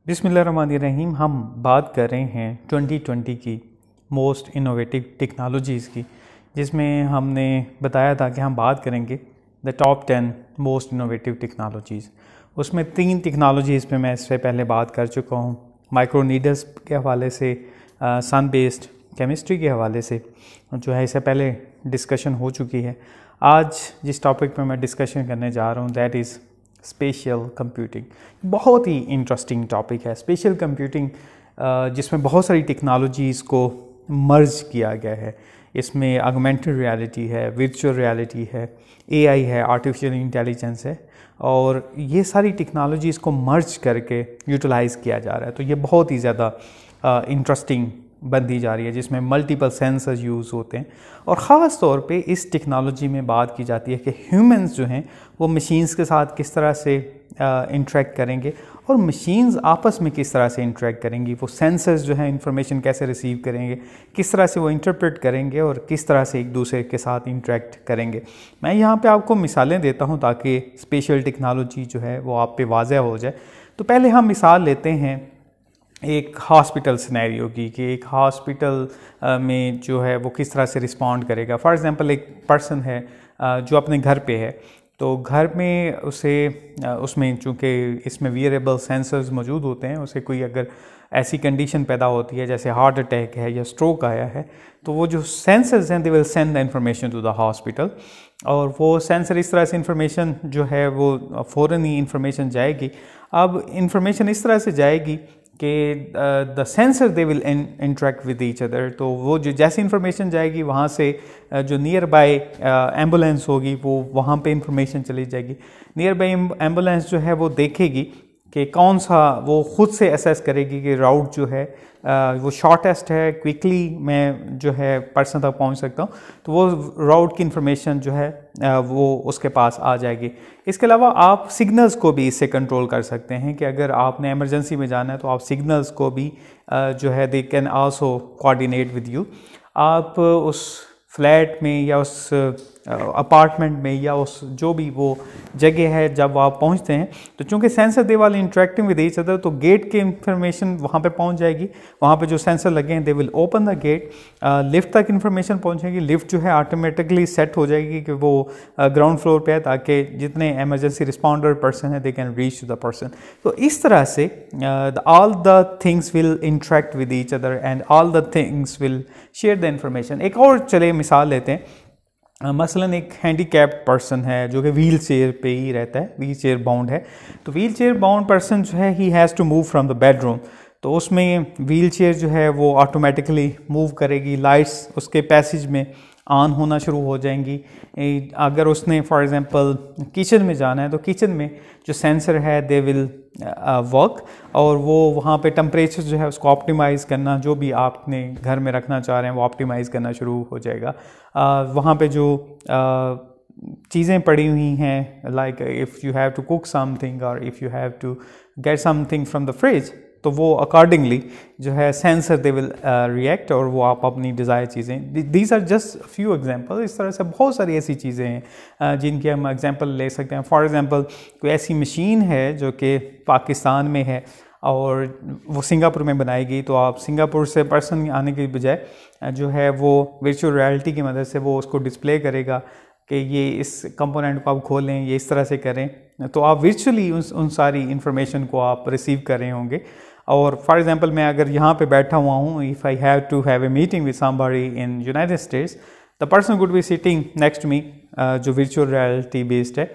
बिस्मिल्लाहिर्रहमानिर्रहीम। हम बात कर रहे हैं 2020 की मोस्ट इनोवेटिव टेक्नोलॉजीज़ की, जिसमें हमने बताया था कि हम बात करेंगे the top 10 most innovative technologies. उसमें 3 टेक्नोलॉजीज़ पे मैं इससे पहले बात कर चुका हूँ, माइक्रो नीडल्स के हवाले से, सन बेस्ड केमिस्ट्री के हवाले से जो है इससे पहले डिस्कशन हो चुकी है। आज जिस टॉपिक पे मैं डिस्कशन करने जा रहा हूँ दैट इज़ स्पेशल कंप्यूटिंग। बहुत ही इंटरेस्टिंग टॉपिक है स्पेशल कंप्यूटिंग, जिसमें बहुत सारी टेक्नोलॉजीज़ को मर्ज किया गया है। इसमें ऑगमेंटेड रियलिटी है, वर्चुअल रियलिटी है, एआई है, आर्टिफिशियल इंटेलिजेंस है, और ये सारी टेक्नोलॉजीज़ को मर्ज करके यूटिलाइज़ किया जा रहा है। तो ये बहुत ही ज़्यादा इंटरेस्टिंग बनती जा रही है, जिसमें मल्टीपल सेंसर्स यूज़ होते हैं। और ख़ास तौर पे इस टेक्नोलॉजी में बात की जाती है कि ह्यूमंस जो हैं वो मशीन्स के साथ किस तरह से इंटरेक्ट करेंगे और मशीन्स आपस में किस तरह से इंटरेक्ट करेंगी। वो सेंसर्स जो हैं इंफॉर्मेशन कैसे रिसीव करेंगे, किस तरह से वो इंटरप्रेट करेंगे और किस तरह से एक दूसरे के साथ इंटरेक्ट करेंगे। मैं यहाँ पे आपको मिसालें देता हूँ ताकि स्पेशल टेक्नोलॉजी जो है वो आप पे वाज़ह हो जाए। तो पहले हम मिसाल लेते हैं एक हॉस्पिटल सिनेरियो की, कि एक हॉस्पिटल में जो है वो किस तरह से रिस्पॉन्ड करेगा। फॉर एग्जांपल एक पर्सन है जो अपने घर पे है, तो घर में उसमें चूँकि इसमें वियरेबल सेंसर्स मौजूद होते हैं, उसे कोई अगर ऐसी कंडीशन पैदा होती है जैसे हार्ट अटैक है या स्ट्रोक आया है, तो वो जो सेंसर्स हैं they will send the information to the hospital, और वो सेंसर इस तरह से इंफॉर्मेशन जो है वो फ़ौरन ही इंफॉर्मेशन जाएगी। अब इंफॉर्मेशन इस तरह से जाएगी कि the sensor they will interact with each other. तो वो जो जैसी इंफॉर्मेशन जाएगी वहाँ से जो नियर बाय एम्बुलेंस होगी वो वहाँ पे इंफॉर्मेशन चली जाएगी। नियर बाय एम्बुलेंस जो है वो देखेगी कि कौन सा, वो खुद से असेस करेगी कि राउट जो है वो शॉर्टेस्ट है, क्विकली मैं जो है पर्सन तक पहुंच सकता हूं, तो वो राउट की इंफॉर्मेशन जो है वो उसके पास आ जाएगी। इसके अलावा आप सिग्नल्स को भी इससे कंट्रोल कर सकते हैं कि अगर आपने इमरजेंसी में जाना है तो आप सिग्नल्स को भी जो है they can also coordinate with you. आप उस फ्लैट में या उस अपार्टमेंट में या उस जो भी वो जगह है जब आप पहुंचते हैं, तो चूंकि सेंसर दे वाले इंटरेक्टिंग विद ईच अदर, तो गेट की इंफॉर्मेशन वहाँ पे पहुँच जाएगी। वहाँ पे जो सेंसर लगे हैं they will open the gate, lift तक इंफॉर्मेशन पहुँचेगी। लिफ्ट जो है ऑटोमेटिकली सेट हो जाएगी कि वो ग्राउंड फ्लोर पे है, ताकि जितने एमरजेंसी रिस्पॉन्डर पर्सन है they can reach to the person. तो इस तरह से all the things will interact with each other and all the things will share the information. एक और चले मिसाल लेते हैं, मसलन एक हैंडीकैप्ड पर्सन है जो कि व्हील चेयर पे ही रहता है, व्हील चेयर बाउंड है। तो व्हील चेयर बाउंड पर्सन जो है he has to move from the bedroom, तो उसमें व्हील चेयर जो है वो ऑटोमेटिकली मूव करेगी। लाइट्स उसके पैसेज में ऑन होना शुरू हो जाएंगी। अगर उसने फॉर एग्जांपल किचन में जाना है तो किचन में जो सेंसर है दे विल वर्क, और वो वहाँ पे टेम्परेचर जो है उसको ऑप्टिमाइज़ करना, जो भी आपने घर में रखना चाह रहे हैं वो ऑप्टिमाइज़ करना शुरू हो जाएगा। वहाँ पे जो चीज़ें पड़ी हुई हैं, like if you have to cook something और if you have to get something from the fridge, तो वो अकॉर्डिंगली जो है सेंसर दे विल रिएक्ट, और वो आप अपनी डिज़ायर चीज़ें, these are just few example. इस तरह से बहुत सारी ऐसी चीज़ें हैं जिनके हम एग्जांपल ले सकते हैं। फॉर एग्जांपल कोई ऐसी मशीन है जो कि पाकिस्तान में है और वो सिंगापुर में बनाई गई, तो आप सिंगापुर से पर्सन आने के बजाय जो है वो वर्चुअल रियलिटी की मदद से वो उसको डिस्प्ले करेगा कि ये इस कंपोनेंट को आप खोलें, ये इस तरह से करें, तो आप वर्चुअली उन सारी इंफॉर्मेशन को आप रिसीव कर रहे होंगे। और फॉर एग्जांपल मैं अगर यहाँ पे बैठा हुआ हूँ, if I have to have a meeting with somebody in United States, the person would be sitting next me, जो वर्चुअल रियलिटी बेस्ड है।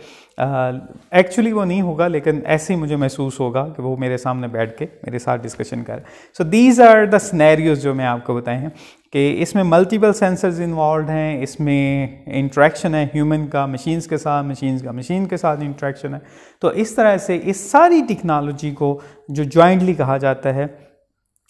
एक्चुअली वो नहीं होगा, लेकिन ऐसे ही मुझे महसूस होगा कि वो मेरे सामने बैठ के मेरे साथ डिस्कशन कर। So these are the scenarios जो मैं आपको बताए हैं कि इसमें मल्टीपल सेंसर्स इन्वॉल्व हैं, इसमें इंटरेक्शन है ह्यूमन का मशीन्स के साथ, मशीन्स का मशीन के साथ इंटरेक्शन है। तो इस तरह से इस सारी टेक्नोलॉजी को जो जॉइंटली कहा जाता है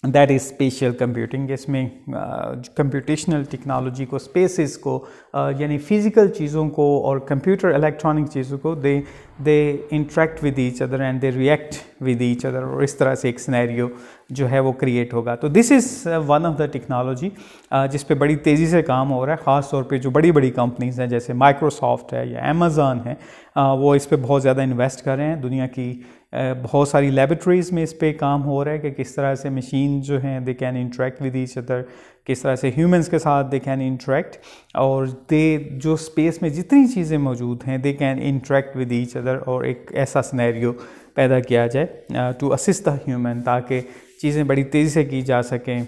दैट इज़ स्पेशल कंप्यूटिंग। इसमें कंप्यूटेशनल टेक्नोलॉजी को, स्पेसेस को, यानी फ़िज़िकल चीज़ों को और कंप्यूटर इलेक्ट्रॉनिक चीज़ों को they they interact with each other and they react with each other, और इस तरह से एक सिनेरियो जो है वो क्रिएट होगा। तो this is one of the technology जिस पे बड़ी तेज़ी से काम हो रहा है, ख़ास तौर पे जो बड़ी बड़ी कंपनीज़ हैं जैसे माइक्रोसॉफ्ट है या अमेज़ॉन है, वो इस पे बहुत ज़्यादा इन्वेस्ट कर रहे हैं। दुनिया की बहुत सारी लेबोरेटरीज़ में इस पे काम हो रहा है कि किस तरह से मशीन जो हैं they can interact with each other, किस तरह से ह्यूमंस के साथ दे कैन इंटरेक्ट, और दे जो स्पेस में जितनी चीज़ें मौजूद हैं they can interact with each other, और एक ऐसा सिनेरियो पैदा किया जाए टू असिस्ट द ह्यूमन, ताकि चीज़ें बड़ी तेज़ी से की जा सकें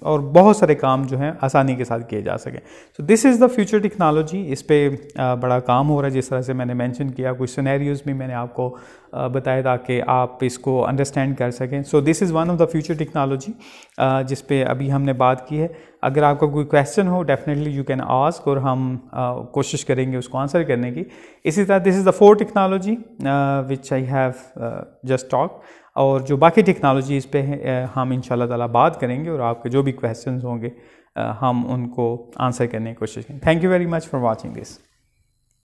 और बहुत सारे काम जो हैं आसानी के साथ किए जा सकें। So this is the future technology. इस पे बड़ा काम हो रहा है, जिस तरह से मैंने मेंशन किया, कुछ सिनेरियोज़ भी मैंने आपको बताया ताकि आप इसको अंडरस्टैंड कर सकें। So this is one of the future technology जिस पे अभी हमने बात की है। अगर आपका कोई क्वेश्चन हो डेफिनेटली यू कैन आस्क, और हम कोशिश करेंगे उसको आंसर करने की। इसी तरह this is the fourth technology which I have just talk, और जो बाकी टेक्नोलॉजीज़ पे हम इंशाल्लाह ताला बात करेंगे, और आपके जो भी क्वेश्चंस होंगे हम उनको आंसर करने की कोशिश करेंगे। Thank you very much for watching this.